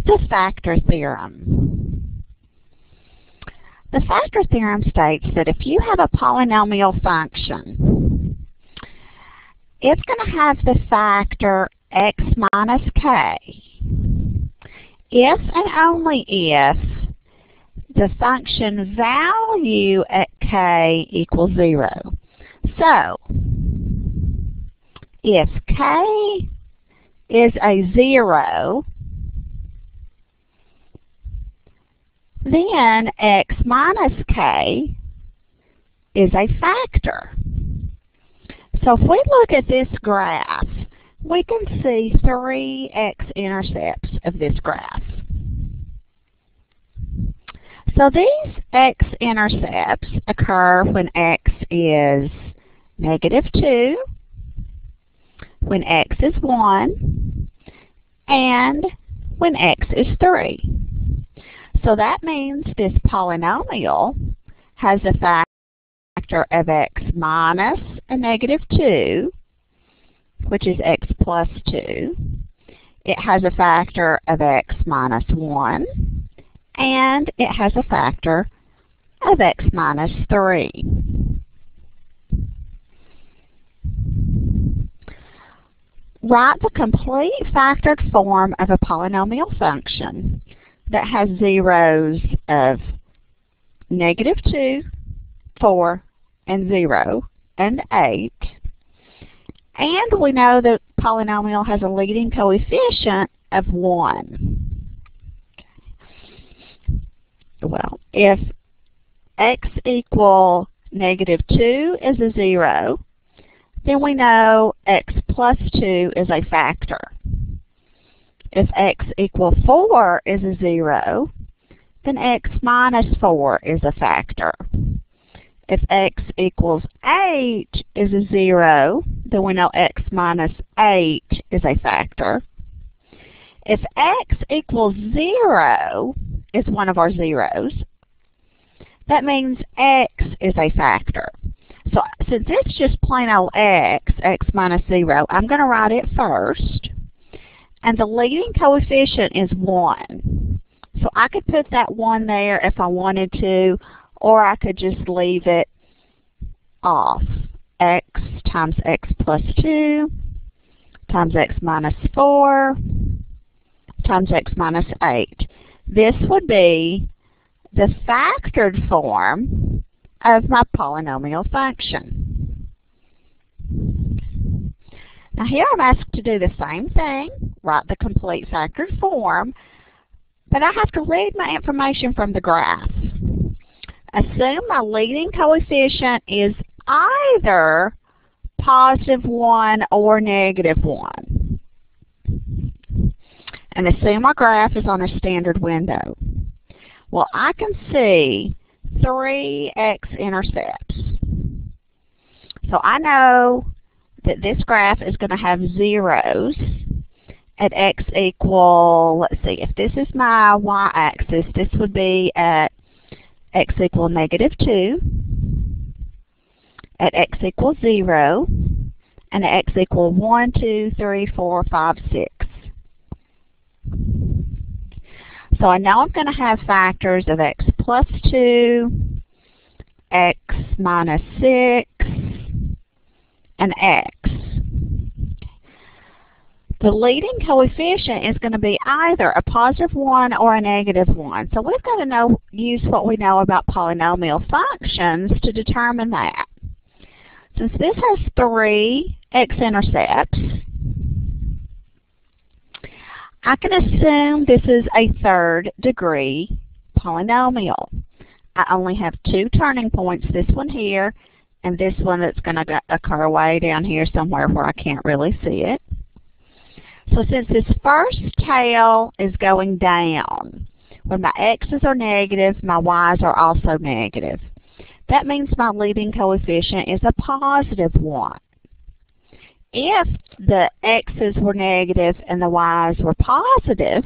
the factor theorem? The factor theorem states that if you have a polynomial function, it's going to have the factor x minus k if and only if the function value at k equals 0. So, if k is a 0, then x minus k is a factor. So if we look at this graph, we can see 3 x-intercepts of this graph. So these x-intercepts occur when x is -2, when x is 1, and when x is 3. So that means this polynomial has a factor of x minus a -2, which is x plus 2. It has a factor of x minus 1, and it has a factor of x minus 3. Write the complete factored form of a polynomial function that has zeros of -2, 4, and 0, and 8. And we know the polynomial has a leading coefficient of 1. Well, if x equal -2 is a 0, then we know x plus 2 is a factor. If x equal 4 is a 0, then x minus 4 is a factor. If x equals 8 is a 0, then we know x minus 8 is a factor. If x equals 0 is one of our zeros, that means x is a factor. So since it's just plain old x minus 0, I'm going to write it first. And the leading coefficient is 1. So I could put that 1 there if I wanted to, or I could just leave it off. X times x plus 2 times x minus 4 times x minus 8. This would be the factored form of my polynomial function. Now here I'm asked to do the same thing, write the complete factored form, but I have to read my information from the graph. Assume my leading coefficient is either +1 or -1. And assume our graph is on a standard window. Well, I can see 3 x-intercepts. So I know that this graph is going to have zeros at x equal, let's see, if this is my y-axis, this would be at x equal -2, at x equals 0, and at x equal 1, 2, 3, 4, 5, 6. So I know I'm going to have factors of x plus 2, x minus 6, and x. The leading coefficient is going to be either a +1 or a -1. So we've got to use what we know about polynomial functions to determine that. Since this has 3 x-intercepts, I can assume this is a 3rd degree polynomial. I only have 2 turning points, this one here, and this one that's going to occur way down here somewhere where I can't really see it. So since this first tail is going down, when my x's are negative, my y's are also negative. That means my leading coefficient is a +1. If the x's were negative and the y's were positive,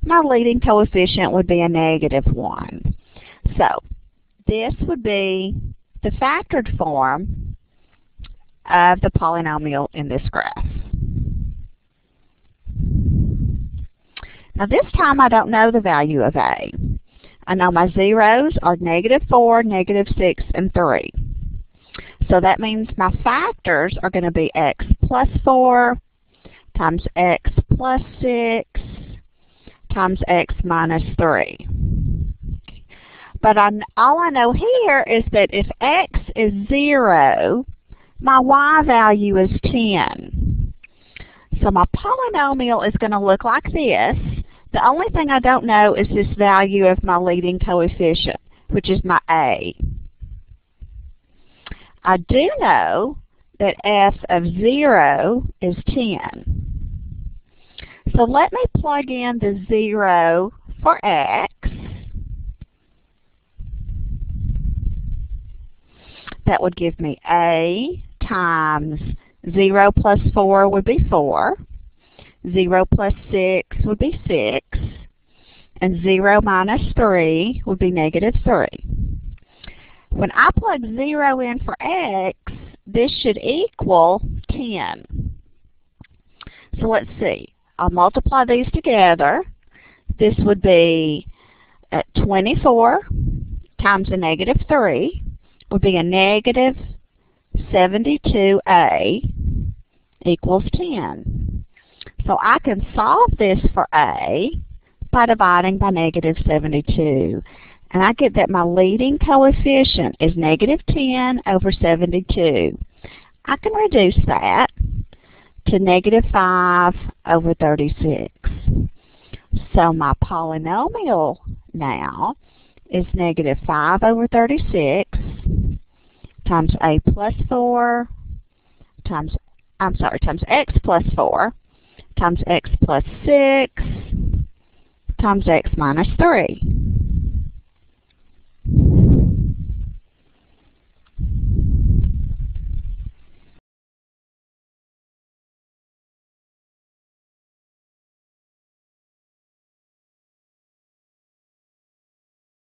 my leading coefficient would be a -1. So this would be the factored form of the polynomial in this graph. Now this time I don't know the value of a. I know my zeros are -4, -6, and 3. So that means my factors are going to be x plus 4 times x plus 6 times x minus 3. But all I know here is that if x is 0, my y value is 10. So my polynomial is going to look like this. The only thing I don't know is this value of my leading coefficient, which is my a. I do know that f of 0 is 10. So let me plug in the 0 for x. That would give me a times 0 plus 4 would be 4. 0 plus 6 would be 6. And 0 minus 3 would be -3. When I plug 0 in for x, this should equal 10. So let's see. I'll multiply these together. This would be 24 times a -3 would be a -72a equals 10. So I can solve this for a by dividing by -72. And I get that my leading coefficient is -10 over 72. I can reduce that to -5 over 36. So my polynomial now is -5 over 36 times a plus 4 times x plus 4 times x plus 6 times x minus 3.